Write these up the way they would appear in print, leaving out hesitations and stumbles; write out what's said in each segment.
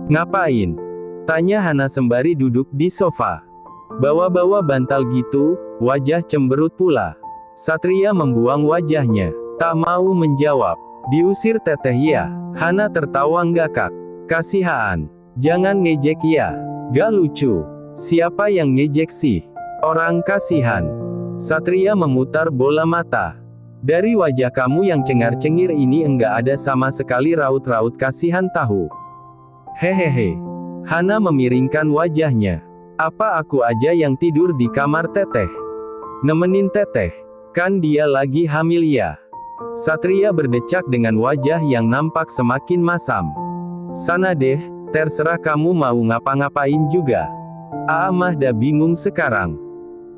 Ngapain? Tanya Hana sembari duduk di sofa. Bawa-bawa bantal gitu, wajah cemberut pula. Satria membuang wajahnya. Tak mau menjawab. Diusir teteh ya? Hana tertawa ngakak. Kasihan. Jangan ngejek ya. Gak lucu. Siapa yang ngejek sih? Orang kasihan. Satria memutar bola mata. Dari wajah kamu yang cengar-cengir ini enggak ada sama sekali raut-raut kasihan tahu. Hehehe. Hana memiringkan wajahnya. Apa aku aja yang tidur di kamar teteh? Nemenin teteh. Kan dia lagi hamil ya? Satria berdecak dengan wajah yang nampak semakin masam. Sana deh, terserah kamu mau ngapa-ngapain juga. Aa mah dah bingung sekarang.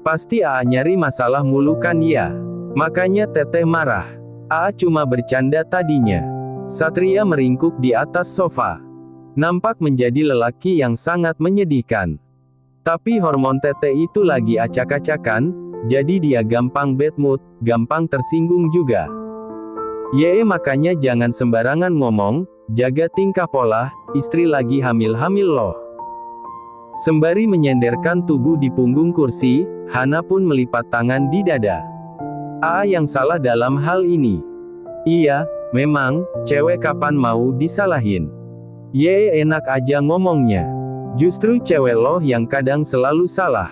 Pasti Aa nyari masalah mulu kan ya? Makanya teteh marah. Aa cuma bercanda tadinya. Satria meringkuk di atas sofa. Nampak menjadi lelaki yang sangat menyedihkan. Tapi hormon teteh itu lagi acak-acakan, jadi dia gampang bad mood, gampang tersinggung juga. Makanya jangan sembarangan ngomong, jaga tingkah pola, istri lagi hamil-hamil loh. Sembari menyenderkan tubuh di punggung kursi, Hana pun melipat tangan di dada. Aa yang salah dalam hal ini. Iya, memang, cewek kapan mau disalahin. Enak aja ngomongnya. Justru cewek loh yang kadang selalu salah.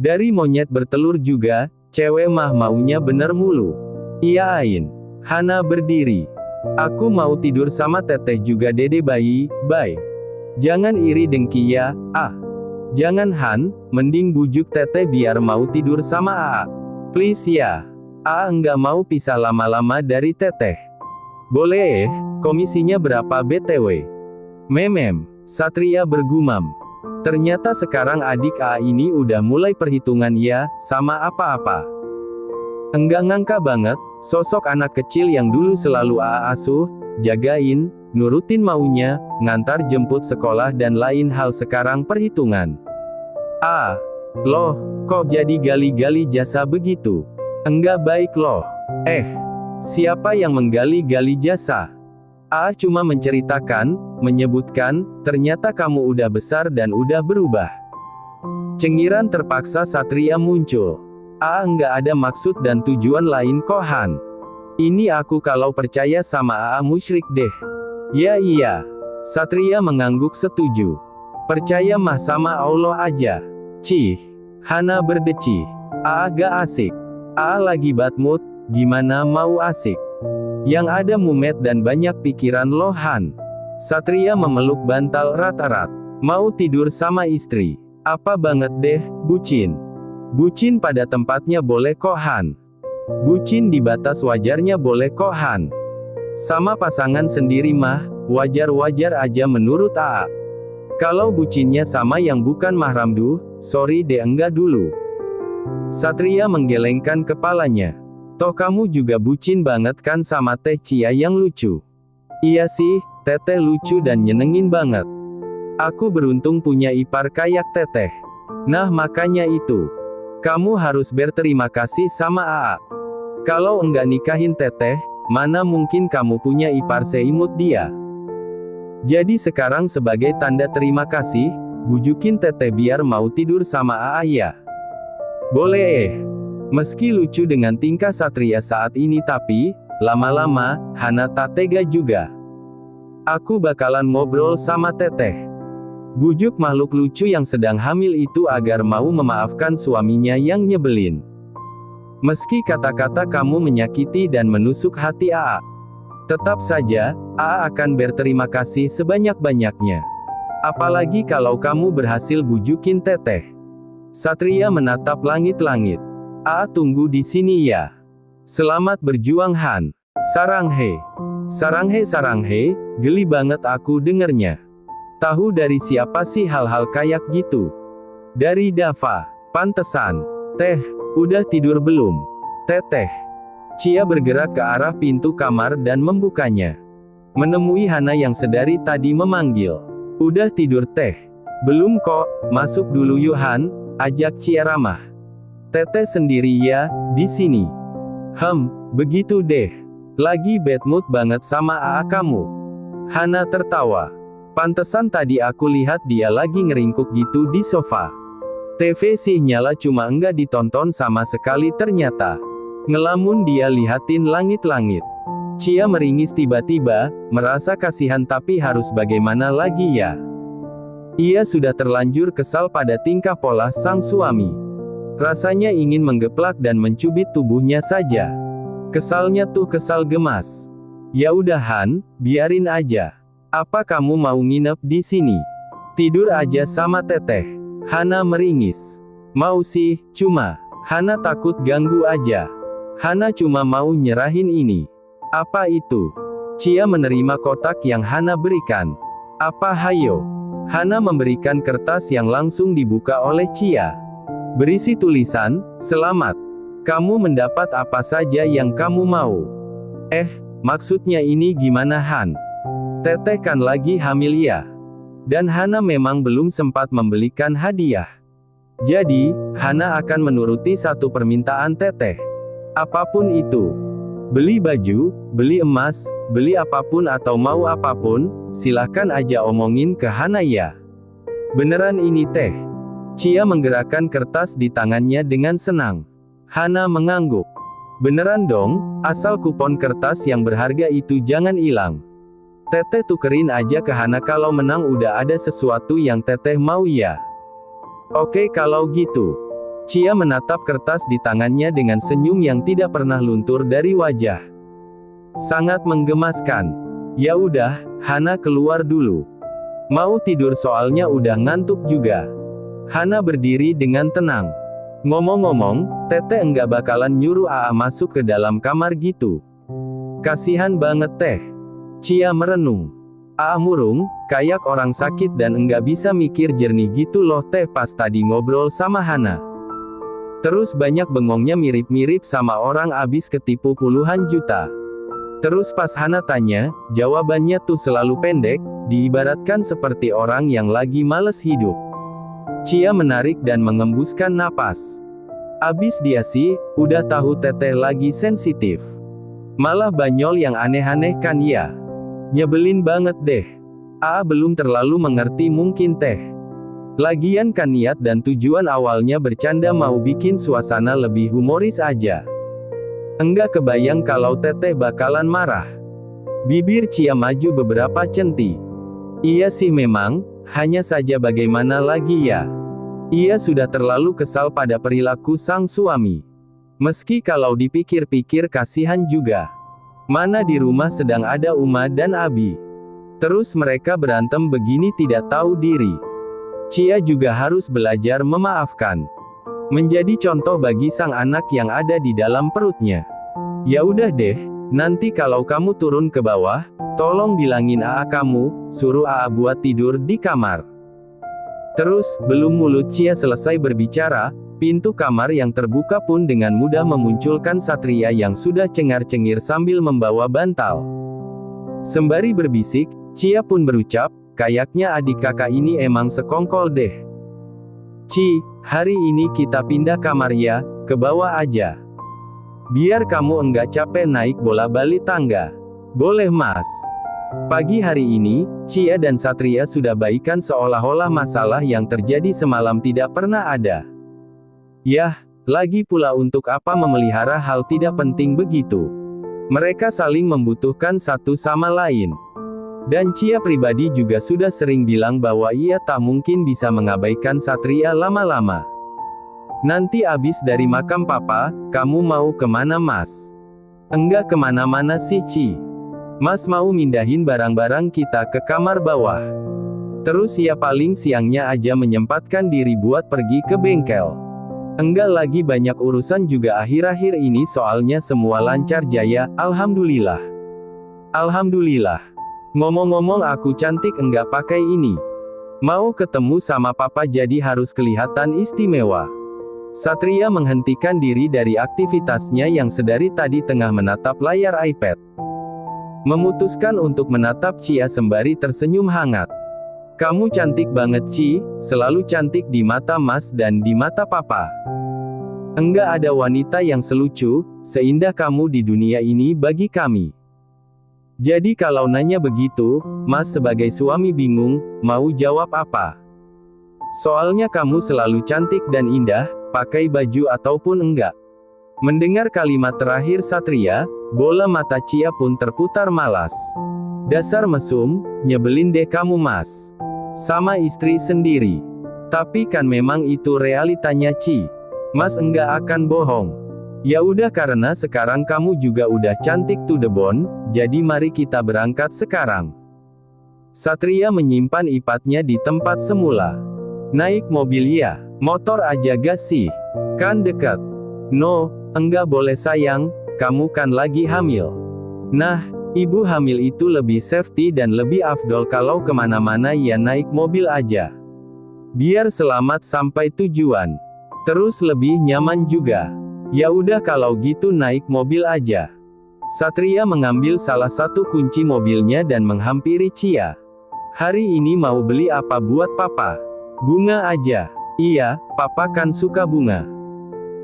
Dari monyet bertelur juga, cewek mah maunya bener mulu. Iya Ain. Hana berdiri. Aku mau tidur sama teteh juga dede bayi, bye. Jangan iri dengki ya, Jangan Han, mending bujuk teteh biar mau tidur sama Aa. Please ya. Aa enggak mau pisah lama-lama dari teteh. Boleh komisinya berapa BTW? Memem, Satria bergumam. Ternyata sekarang adik Aa ini udah mulai perhitungan ya, sama apa-apa. Enggak ngangka banget, sosok anak kecil yang dulu selalu Aa asuh, jagain, nurutin maunya, ngantar jemput sekolah dan lain hal sekarang perhitungan. Loh, kok jadi gali-gali jasa begitu? Enggak baik loh. Siapa yang menggali-gali jasa? Cuma menceritakan, menyebutkan, ternyata kamu udah besar dan udah berubah. Cengiran terpaksa Satria muncul. Enggak ada maksud dan tujuan lain kok Han. Ini aku kalau percaya sama musyrik deh. Ya iya. Satria mengangguk setuju. Percaya mah sama Allah aja. Cih. Hana berdecih. Gak asik. Lagi bad mood, gimana mau asik? Yang ada mumet dan banyak pikiran loh Han. Satria memeluk bantal rat-rat. Mau tidur sama istri. Apa banget deh, bucin. Bucin pada tempatnya boleh kok Han. Bucin di batas wajarnya boleh kok Han. Sama pasangan sendiri mah, wajar-wajar aja menurut Aa. Kalau bucinnya sama yang bukan mahram sorry deh enggak dulu. Satria menggelengkan kepalanya. Toh kamu juga bucin banget kan sama Teh Cia yang lucu. Iya sih, teteh lucu dan nyenengin banget. Aku beruntung punya ipar kayak teteh. Nah makanya itu. Kamu harus berterima kasih sama Aa. Kalau enggak nikahin teteh, mana mungkin kamu punya ipar seimut dia. Jadi sekarang sebagai tanda terima kasih, bujukin teteh biar mau tidur sama Aa ya. Boleh. Meski lucu dengan tingkah Satria saat ini tapi, lama-lama, Hana tak tega juga. Aku bakalan ngobrol sama teteh. Bujuk makhluk lucu yang sedang hamil itu agar mau memaafkan suaminya yang nyebelin. Meski kata-kata kamu menyakiti dan menusuk hati Aa. Tetap saja, Aa akan berterima kasih sebanyak-banyaknya. Apalagi kalau kamu berhasil bujukin teteh. Satria menatap langit-langit. Aa tunggu di sini ya. Selamat berjuang Han. Saranghe. Saranghe, geli banget aku dengernya. Tahu dari siapa sih hal-hal kayak gitu? Dari Dava. Pantesan. Teh, udah tidur belum? Teteh. Cia bergerak ke arah pintu kamar dan membukanya. Menemui Hana yang sedari tadi memanggil. Udah tidur teh? Belum kok, masuk dulu yuk Han, ajak Cia ramah. Teteh sendiri ya, di sini. Begitu deh. Lagi bad mood banget sama Aa kamu. Hana tertawa. Pantesan tadi aku lihat dia lagi ngeringkuk gitu di sofa. TV sih nyala cuma enggak ditonton sama sekali ternyata. Ngelamun dia lihatin langit-langit. Chia meringis tiba-tiba, merasa kasihan tapi harus bagaimana lagi ya. Ia sudah terlanjur kesal pada tingkah pola sang suami. Rasanya ingin menggeplak dan mencubit tubuhnya saja. Kesalnya tuh kesal gemas. Ya udah Han, biarin aja. Apa kamu mau nginep di sini? Tidur aja sama Teteh. Hana meringis. Mau sih, cuma Hana takut ganggu aja. Hana cuma mau nyerahin ini. Apa itu? Chia menerima kotak yang Hana berikan. Apa hayo? Hana memberikan kertas yang langsung dibuka oleh Chia. Berisi tulisan, "Selamat. Kamu mendapat apa saja yang kamu mau." Maksudnya ini gimana Han? Teteh kan lagi hamil ya. Dan Hana memang belum sempat membelikan hadiah. Jadi, Hana akan menuruti satu permintaan Teteh. Apapun itu. Beli baju, beli emas, beli apapun atau mau apapun, silahkan aja omongin ke Hana ya. Beneran ini Teh? Chia menggerakkan kertas di tangannya dengan senang. Hana mengangguk. Beneran dong, asal kupon kertas yang berharga itu jangan hilang. Teteh tukerin aja ke Hana kalau menang udah ada sesuatu yang Teteh mau ya. Oke kalau gitu. Chia menatap kertas di tangannya dengan senyum yang tidak pernah luntur dari wajah. Sangat menggemaskan. Ya udah, Hana keluar dulu. Mau tidur soalnya udah ngantuk juga. Hana berdiri dengan tenang. Ngomong-ngomong, Teteh enggak bakalan nyuruh Aa masuk ke dalam kamar gitu. Kasihan banget Teh. Chia merenung. Aa murung, kayak orang sakit dan enggak bisa mikir jernih gitu loh Teh pas tadi ngobrol sama Hana. Terus banyak bengongnya mirip-mirip sama orang abis ketipu puluhan juta. Terus pas Hana tanya, jawabannya tuh selalu pendek, diibaratkan seperti orang yang lagi males hidup. Chia menarik dan mengembuskan napas. Abis dia sih, udah tahu Teteh lagi sensitif. Malah banyol yang aneh-aneh kan ya. Nyebelin banget deh. Aa belum terlalu mengerti mungkin Teh. Lagian kan niat dan tujuan awalnya bercanda mau bikin suasana lebih humoris aja. Enggak kebayang kalau Teteh bakalan marah. Bibir Chia maju beberapa centi. Iya sih memang, hanya saja bagaimana lagi ya. Ia sudah terlalu kesal pada perilaku sang suami. Meski kalau dipikir-pikir kasihan juga. Mana di rumah sedang ada Uma dan Abi. Terus mereka berantem begini tidak tahu diri. Chia juga harus belajar memaafkan. Menjadi contoh bagi sang anak yang ada di dalam perutnya. Ya udah deh, nanti kalau kamu turun ke bawah, tolong bilangin Aa kamu, suruh Aa buat tidur di kamar. Terus, belum mulut Chia selesai berbicara, pintu kamar yang terbuka pun dengan mudah memunculkan Satria yang sudah cengar-cengir sambil membawa bantal. Sembari berbisik, Chia pun berucap, kayaknya adik kakak ini emang sekongkol deh. Ci, hari ini kita pindah kamar ya, ke bawah aja. Biar kamu enggak capek naik bola-balik tangga. Boleh mas. Pagi hari ini, Chia dan Satria sudah baikan seolah-olah masalah yang terjadi semalam tidak pernah ada. Yah, lagi pula untuk apa memelihara hal tidak penting begitu. Mereka saling membutuhkan satu sama lain. Dan Chia pribadi juga sudah sering bilang bahwa ia tak mungkin bisa mengabaikan Satria lama-lama. Nanti abis dari makam papa, kamu mau kemana mas? Enggak kemana-mana sih Ci. Mas mau mindahin barang-barang kita ke kamar bawah. Terus ya paling siangnya aja menyempatkan diri buat pergi ke bengkel. Enggak lagi banyak urusan juga akhir-akhir ini soalnya semua lancar jaya, alhamdulillah. Alhamdulillah. Ngomong-ngomong aku cantik enggak pakai ini. Mau ketemu sama papa jadi harus kelihatan istimewa. Satria menghentikan diri dari aktivitasnya yang sedari tadi tengah menatap layar iPad. Memutuskan untuk menatap Chia sembari tersenyum hangat. Kamu cantik banget Ci, selalu cantik di mata mas dan di mata papa. Enggak ada wanita yang selucu, seindah kamu di dunia ini bagi kami. Jadi kalau nanya begitu, Mas sebagai suami bingung, mau jawab apa? Soalnya kamu selalu cantik dan indah, pakai baju ataupun enggak. Mendengar kalimat terakhir Satria, bola mata Cia pun terputar malas. Dasar mesum, nyebelin deh kamu Mas. Sama istri sendiri. Tapi kan memang itu realitanya Ci. Mas enggak akan bohong. Ya udah karena sekarang kamu juga udah cantik to the bone, jadi mari kita berangkat sekarang. Satria menyimpan ipatnya di tempat semula. Naik mobil ya, motor aja gas sih. Kan dekat. No, enggak boleh sayang, kamu kan lagi hamil. Nah, ibu hamil itu lebih safety dan lebih afdol kalau kemana-mana ya naik mobil aja. Biar selamat sampai tujuan. Terus lebih nyaman juga. Ya udah kalau gitu naik mobil aja. Satria mengambil salah satu kunci mobilnya dan menghampiri Cia. Hari ini mau beli apa buat papa? Bunga aja. Iya, papa kan suka bunga.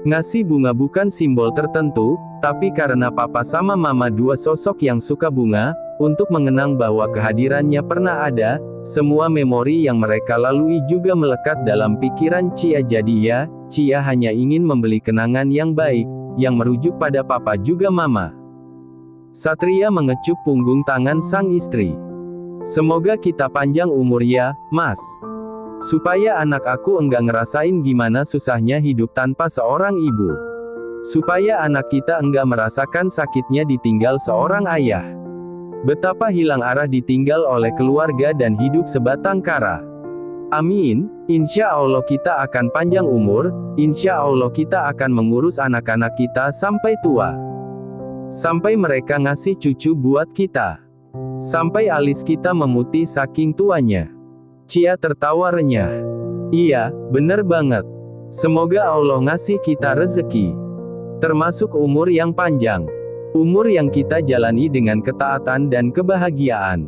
Ngasih bunga bukan simbol tertentu, tapi karena papa sama mama dua sosok yang suka bunga, untuk mengenang bahwa kehadirannya pernah ada, semua memori yang mereka lalui juga melekat dalam pikiran Cia. Jadi ya, Cia hanya ingin membeli kenangan yang baik, yang merujuk pada papa juga mama. Satria mengecup punggung tangan sang istri. Semoga kita panjang umur ya, Mas. Supaya anak aku enggak ngerasain gimana susahnya hidup tanpa seorang ibu. Supaya anak kita enggak merasakan sakitnya ditinggal seorang ayah. Betapa hilang arah ditinggal oleh keluarga dan hidup sebatang kara. Amin, insya Allah kita akan panjang umur, insya Allah kita akan mengurus anak-anak kita sampai tua. Sampai mereka ngasih cucu buat kita. Sampai alis kita memutih saking tuanya. Cia tertawa renyah. Iya, bener banget. Semoga Allah ngasih kita rezeki. Termasuk umur yang panjang. Umur yang kita jalani dengan ketaatan dan kebahagiaan.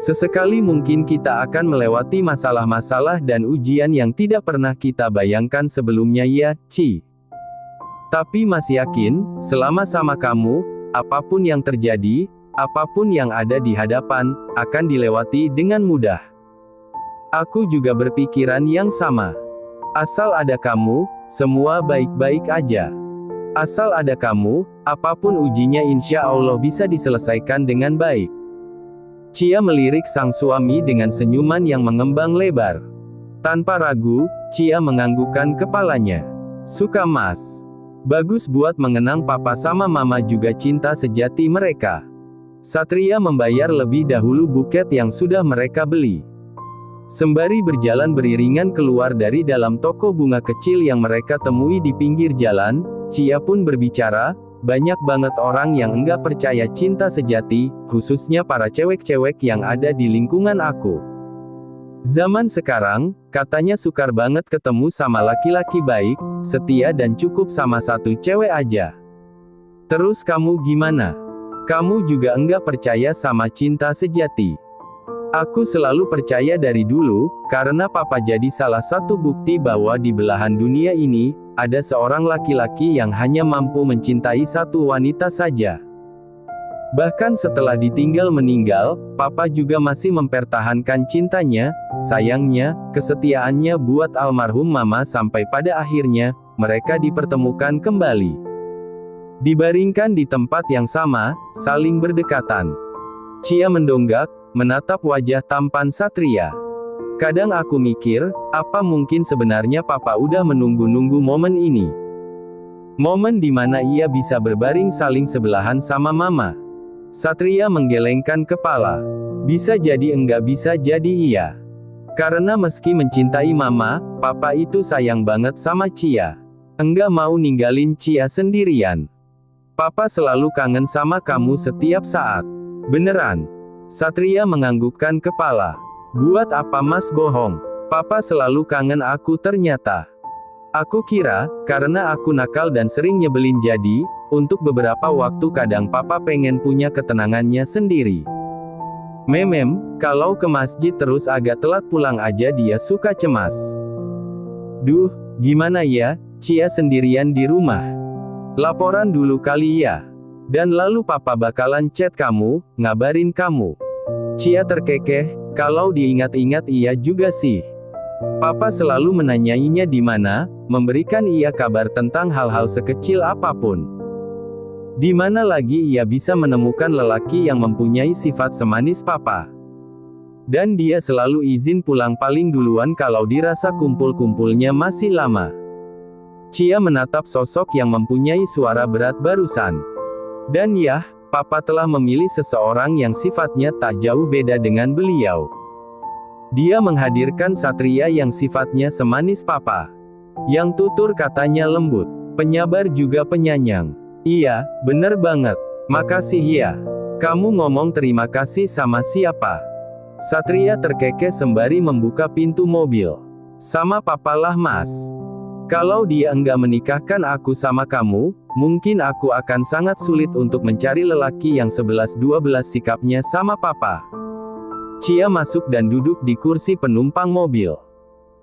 Sesekali mungkin kita akan melewati masalah-masalah dan ujian yang tidak pernah kita bayangkan sebelumnya ya, Ci. Tapi Mas yakin, selama sama kamu, apapun yang terjadi, apapun yang ada di hadapan, akan dilewati dengan mudah. Aku juga berpikiran yang sama. Asal ada kamu, semua baik-baik aja. Asal ada kamu, apapun ujinya insya Allah bisa diselesaikan dengan baik. Cia melirik sang suami dengan senyuman yang mengembang lebar. Tanpa ragu, Cia menganggukkan kepalanya. Suka Mas. Bagus buat mengenang papa sama mama juga cinta sejati mereka. Satria membayar lebih dahulu buket yang sudah mereka beli. Sembari berjalan beriringan keluar dari dalam toko bunga kecil yang mereka temui di pinggir jalan, Cia pun berbicara, banyak banget orang yang enggak percaya cinta sejati, khususnya para cewek-cewek yang ada di lingkungan aku. Zaman sekarang, katanya sukar banget ketemu sama laki-laki baik, setia dan cukup sama satu cewek aja. Terus kamu gimana? Kamu juga enggak percaya sama cinta sejati? Aku selalu percaya dari dulu, karena papa jadi salah satu bukti bahwa di belahan dunia ini, ada seorang laki-laki yang hanya mampu mencintai satu wanita saja. Bahkan setelah ditinggal meninggal, papa juga masih mempertahankan cintanya, sayangnya, kesetiaannya buat almarhum mama sampai pada akhirnya, mereka dipertemukan kembali. Dibaringkan di tempat yang sama, saling berdekatan. Cia mendonggak, menatap wajah tampan Satria. Kadang aku mikir, apa mungkin sebenarnya papa udah menunggu-nunggu momen ini? Momen dimana ia bisa berbaring saling sebelahan sama mama. Satria menggelengkan kepala. Bisa jadi enggak bisa jadi iya. Karena meski mencintai mama, papa itu sayang banget sama Cia. Enggak mau ninggalin Cia sendirian. Papa selalu kangen sama kamu setiap saat. Beneran. Satria menganggukkan kepala. Buat apa Mas bohong? Papa selalu kangen aku ternyata. Aku kira, karena aku nakal dan sering nyebelin jadi, untuk beberapa waktu kadang papa pengen punya ketenangannya sendiri. Memem, kalau ke masjid terus agak telat pulang aja dia suka cemas. Duh, gimana ya, Cia sendirian di rumah? Laporan dulu kali ya. Dan lalu papa bakalan chat kamu, ngabarin kamu. Cia terkekeh, kalau diingat-ingat iya juga sih. Papa selalu menanyainya di mana, memberikan ia kabar tentang hal-hal sekecil apapun. Di mana lagi ia bisa menemukan lelaki yang mempunyai sifat semanis papa. Dan dia selalu izin pulang paling duluan kalau dirasa kumpul-kumpulnya masih lama. Cia menatap sosok yang mempunyai suara berat barusan. Dan yah, papa telah memilih seseorang yang sifatnya tak jauh beda dengan beliau. Dia menghadirkan satria yang sifatnya semanis papa. Yang tutur katanya lembut, penyabar juga penyayang. Iya, bener banget. Makasih ya. Kamu ngomong terima kasih sama siapa? Satria terkekeh sembari membuka pintu mobil. Sama papalah mas. Kalau dia enggak menikahkan aku sama kamu, mungkin aku akan sangat sulit untuk mencari lelaki yang 11-12 sikapnya sama papa. Cia masuk dan duduk di kursi penumpang mobil.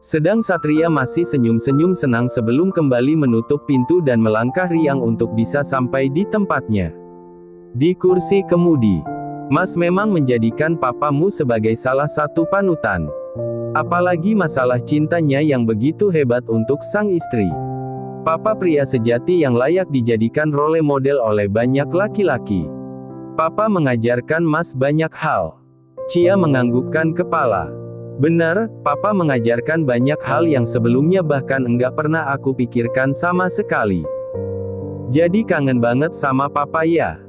Sedang Satria masih senyum-senyum senang sebelum kembali menutup pintu dan melangkah riang untuk bisa sampai di tempatnya. Di kursi kemudi, Mas memang menjadikan papamu sebagai salah satu panutan. Apalagi masalah cintanya yang begitu hebat untuk sang istri. Papa pria sejati yang layak dijadikan role model oleh banyak laki-laki. Papa mengajarkan Mas banyak hal. Cia menganggukkan kepala. Benar, Papa mengajarkan banyak hal yang sebelumnya bahkan enggak pernah aku pikirkan sama sekali. Jadi kangen banget sama Papa ya?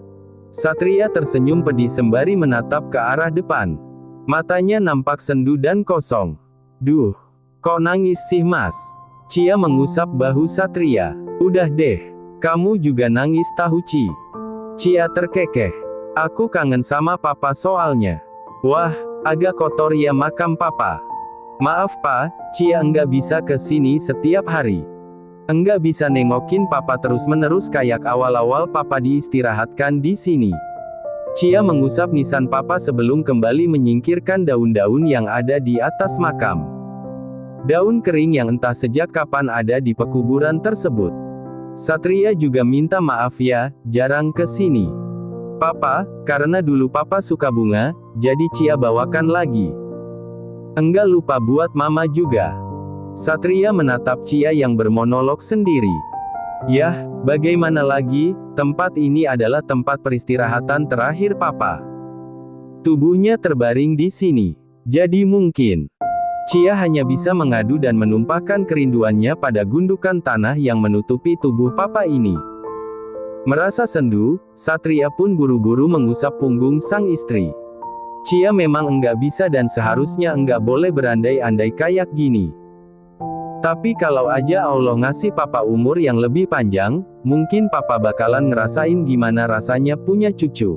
Satria tersenyum pedih sembari menatap ke arah depan. Matanya nampak sendu dan kosong. Duh, kok nangis sih mas? Cia mengusap bahu Satria. Udah deh, kamu juga nangis tahu Ci. Cia terkekeh. Aku kangen sama papa soalnya. Wah, agak kotor ya makam papa. Maaf pa, Cia enggak bisa ke sini setiap hari. Enggak bisa nengokin papa terus-menerus kayak awal-awal papa diistirahatkan di sini. Cia mengusap nisan papa sebelum kembali menyingkirkan daun-daun yang ada di atas makam. Daun kering yang entah sejak kapan ada di pekuburan tersebut. Satria juga minta maaf ya, jarang ke sini. Papa, karena dulu papa suka bunga, jadi Cia bawakan lagi. Enggak lupa buat mama juga. Satria menatap Cia yang bermonolog sendiri. Yah, bagaimana lagi, tempat ini adalah tempat peristirahatan terakhir papa. Tubuhnya terbaring di sini. Jadi mungkin, Cia hanya bisa mengadu dan menumpahkan kerinduannya pada gundukan tanah yang menutupi tubuh papa ini. Merasa sendu, Satria pun buru-buru mengusap punggung sang istri. Cia memang enggak bisa dan seharusnya enggak boleh berandai-andai kayak gini. Tapi kalau aja Allah ngasih papa umur yang lebih panjang, mungkin papa bakalan ngerasain gimana rasanya punya cucu.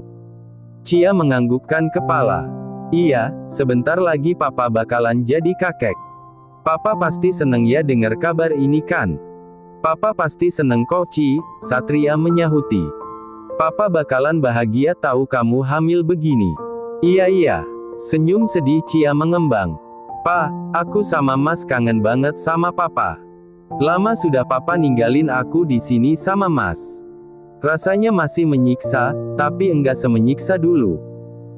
Cia menganggukkan kepala. Iya, sebentar lagi papa bakalan jadi kakek. Papa pasti seneng ya dengar kabar ini kan? Papa pasti seneng kok Ci, Satria menyahuti. Papa bakalan bahagia tahu kamu hamil begini. Iya, senyum sedih Cia mengembang. Pa, aku sama Mas kangen banget sama papa. Lama sudah papa ninggalin aku di sini sama Mas. Rasanya masih menyiksa, tapi enggak semenyiksa dulu.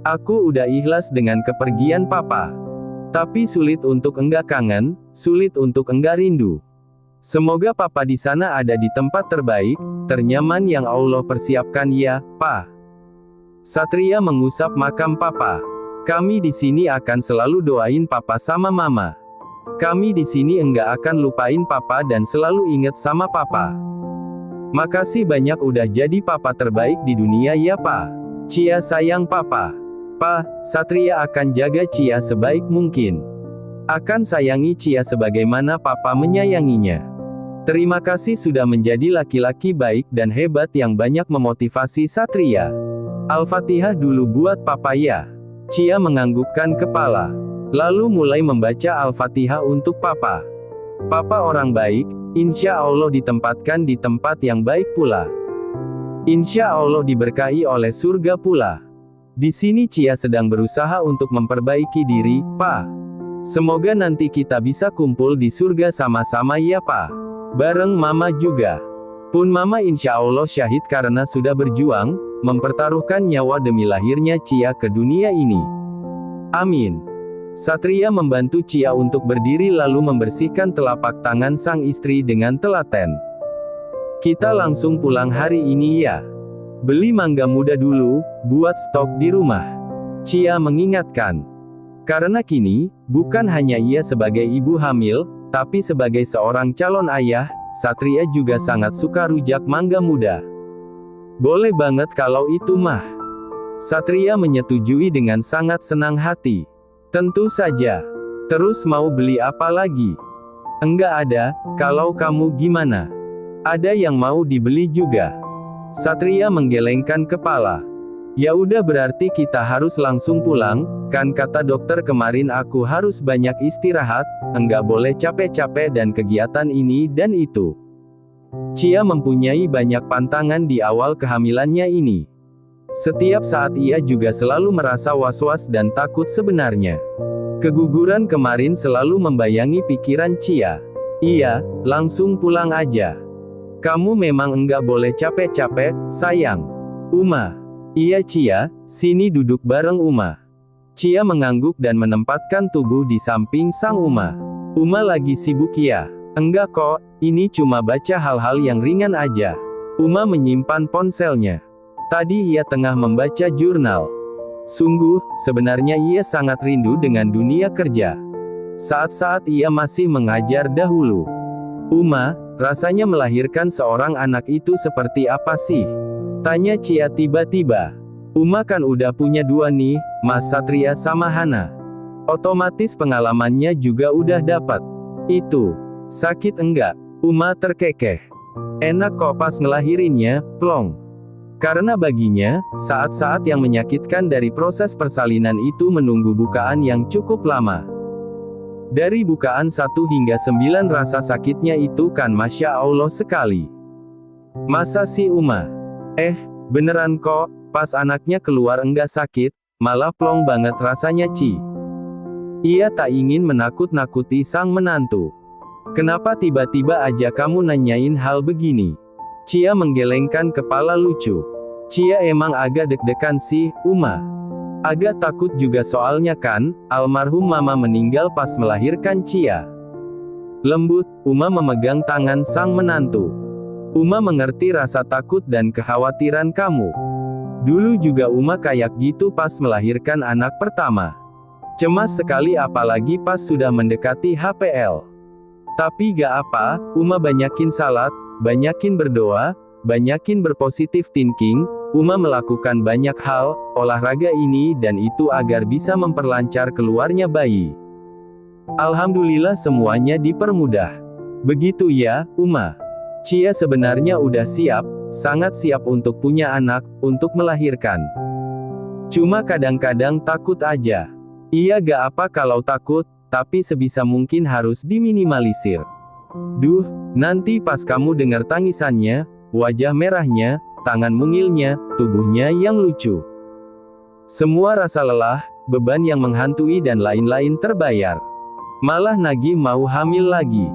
Aku udah ikhlas dengan kepergian papa. Tapi sulit untuk enggak kangen, sulit untuk enggak rindu. Semoga papa di sana ada di tempat terbaik, ternyaman yang Allah persiapkan ya, Pa. Satria mengusap makam papa. Kami di sini akan selalu doain papa sama mama. Kami di sini enggak akan lupain papa dan selalu inget sama papa. Makasih banyak udah jadi papa terbaik di dunia ya pa. Cia sayang papa. Pa, Satria akan jaga Cia sebaik mungkin. Akan sayangi Cia sebagaimana papa menyayanginya. Terima kasih sudah menjadi laki-laki baik dan hebat yang banyak memotivasi Satria. Al-Fatihah dulu buat papa ya. Cia menganggukkan kepala. Lalu mulai membaca Al-Fatihah untuk papa. Papa orang baik, insya Allah ditempatkan di tempat yang baik pula. Insya Allah diberkahi oleh surga pula. Di sini Cia sedang berusaha untuk memperbaiki diri, Pa. Semoga nanti kita bisa kumpul di surga sama-sama ya Pa. Bareng mama juga. Pun mama insya Allah syahid karena sudah berjuang, mempertaruhkan nyawa demi lahirnya Cia ke dunia ini. Amin. Satria membantu Cia untuk berdiri lalu membersihkan telapak tangan sang istri dengan telaten. Kita langsung pulang hari ini ya. Beli mangga muda dulu, buat stok di rumah. Cia mengingatkan. Karena kini, bukan hanya ia sebagai ibu hamil, tapi sebagai seorang calon ayah, Satria juga sangat suka rujak mangga muda. Boleh banget kalau itu mah. Satria menyetujui dengan sangat senang hati. Tentu saja. Terus mau beli apa lagi? Enggak ada, kalau kamu gimana? Ada yang mau dibeli juga? Satria menggelengkan kepala. Ya udah berarti kita harus langsung pulang, kan kata dokter kemarin aku harus banyak istirahat, enggak boleh capek-capek dan kegiatan ini dan itu. Cia mempunyai banyak pantangan di awal kehamilannya ini. Setiap saat ia juga selalu merasa was-was dan takut sebenarnya. Keguguran kemarin selalu membayangi pikiran Cia. Iya, langsung pulang aja. Kamu memang enggak boleh capek-capek, sayang. Uma. Iya Cia, sini duduk bareng Uma. Cia mengangguk dan menempatkan tubuh di samping sang Uma. Uma lagi sibuk ya? Enggak kok, ini cuma baca hal-hal yang ringan aja. Uma menyimpan ponselnya. Tadi ia tengah membaca jurnal. Sungguh, sebenarnya ia sangat rindu dengan dunia kerja. Saat-saat ia masih mengajar dahulu. Uma, rasanya melahirkan seorang anak itu seperti apa sih? Tanya Cia tiba-tiba. Uma kan udah punya dua nih, Mas Satria sama Hana. Otomatis pengalamannya juga udah dapat. Itu. Sakit enggak? Uma terkekeh. Enak kok pas ngelahirinnya, plong. Karena baginya, saat-saat yang menyakitkan dari proses persalinan itu menunggu bukaan yang cukup lama. Dari bukaan 1 hingga 9 rasa sakitnya itu kan Masya Allah sekali. Masa sih Uma? Beneran kok, pas anaknya keluar enggak sakit, malah plong banget rasanya Ci. Ia tak ingin menakut-nakuti sang menantu. Kenapa tiba-tiba aja kamu nanyain hal begini? Cia menggelengkan kepala lucu. Cia emang agak deg-degan sih, Uma. Agak takut juga soalnya kan, almarhum mama meninggal pas melahirkan Cia. Lembut, Uma memegang tangan sang menantu. Uma mengerti rasa takut dan kekhawatiran kamu. Dulu juga Uma kayak gitu pas melahirkan anak pertama. Cemas sekali apalagi pas sudah mendekati HPL. Tapi gak apa, Uma banyakin salat, banyakin berdoa, banyakin berpositif thinking, Uma melakukan banyak hal, olahraga ini dan itu agar bisa memperlancar keluarnya bayi. Alhamdulillah semuanya dipermudah. Begitu ya, Uma. Cia sebenarnya udah siap, sangat siap untuk punya anak, untuk melahirkan. Cuma kadang-kadang takut aja. Iya gak apa kalau takut, tapi sebisa mungkin harus diminimalisir. Duh, nanti pas kamu dengar tangisannya, wajah merahnya, tangan mungilnya, tubuhnya yang lucu. Semua rasa lelah, beban yang menghantui dan lain-lain terbayar. Malah nagih mau hamil lagi.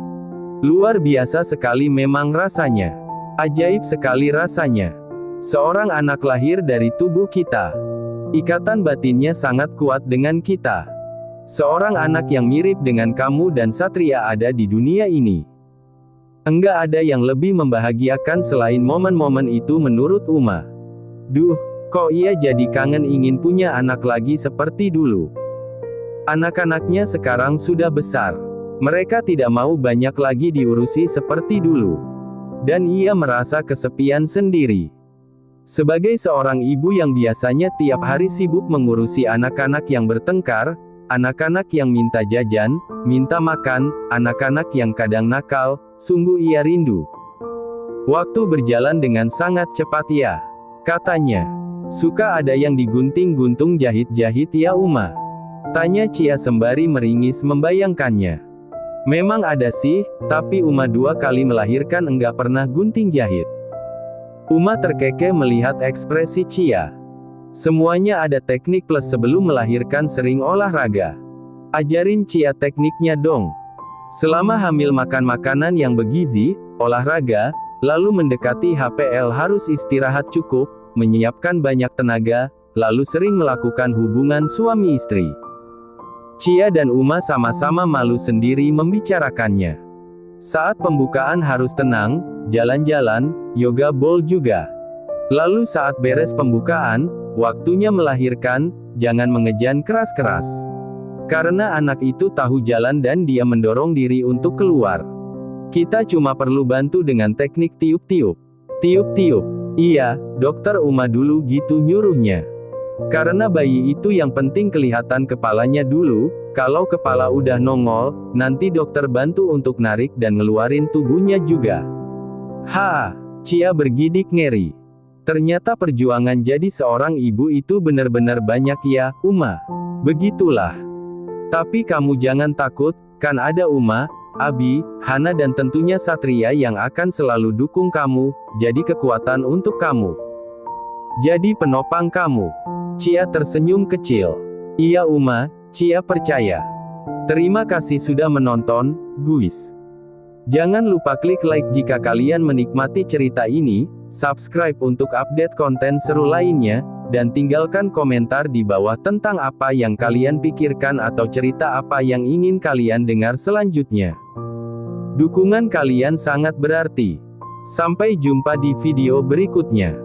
Luar biasa sekali memang rasanya. Ajaib sekali rasanya. Seorang anak lahir dari tubuh kita. Ikatan batinnya sangat kuat dengan kita. Seorang anak yang mirip dengan kamu dan Satria ada di dunia ini. Enggak ada yang lebih membahagiakan selain momen-momen itu menurut Uma. Duh, kok ia jadi kangen ingin punya anak lagi seperti dulu. Anak-anaknya sekarang sudah besar. Mereka tidak mau banyak lagi diurusi seperti dulu. Dan ia merasa kesepian sendiri. Sebagai seorang ibu yang biasanya tiap hari sibuk mengurusi anak-anak yang bertengkar, anak-anak yang minta jajan, minta makan, anak-anak yang kadang nakal, sungguh ia rindu. Waktu berjalan dengan sangat cepat ya. Katanya. Suka ada yang digunting-guntung jahit-jahit ya Uma? Tanya Cia sembari meringis membayangkannya. Memang ada sih, tapi Uma 2 kali melahirkan enggak pernah gunting jahit. Uma terkekeh melihat ekspresi Cia. Semuanya ada teknik plus sebelum melahirkan sering olahraga. Ajarin Cia tekniknya dong. Selama hamil makan makanan yang bergizi, olahraga, lalu mendekati HPL harus istirahat cukup, menyiapkan banyak tenaga, lalu sering melakukan hubungan suami istri. Chia dan Uma sama-sama malu sendiri membicarakannya. Saat pembukaan harus tenang, jalan-jalan, yoga bowl juga. Lalu saat beres pembukaan, waktunya melahirkan, jangan mengejan keras-keras. Karena anak itu tahu jalan dan dia mendorong diri untuk keluar. Kita cuma perlu bantu dengan teknik tiup-tiup. Tiup-tiup. Iya, dokter Uma dulu gitu nyuruhnya. Karena bayi itu yang penting kelihatan kepalanya dulu, kalau kepala udah nongol, nanti dokter bantu untuk narik dan ngeluarin tubuhnya juga. Chia bergidik ngeri. Ternyata perjuangan jadi seorang ibu itu benar-benar banyak ya, Uma. Begitulah. Tapi kamu jangan takut, kan ada Uma, Abi, Hana dan tentunya Satria yang akan selalu dukung kamu, jadi kekuatan untuk kamu. Jadi penopang kamu. Chia tersenyum kecil. Iya Uma, Chia percaya. Terima kasih sudah menonton, guys. Jangan lupa klik like jika kalian menikmati cerita ini, subscribe untuk update konten seru lainnya, dan tinggalkan komentar di bawah tentang apa yang kalian pikirkan atau cerita apa yang ingin kalian dengar selanjutnya. Dukungan kalian sangat berarti. Sampai jumpa di video berikutnya.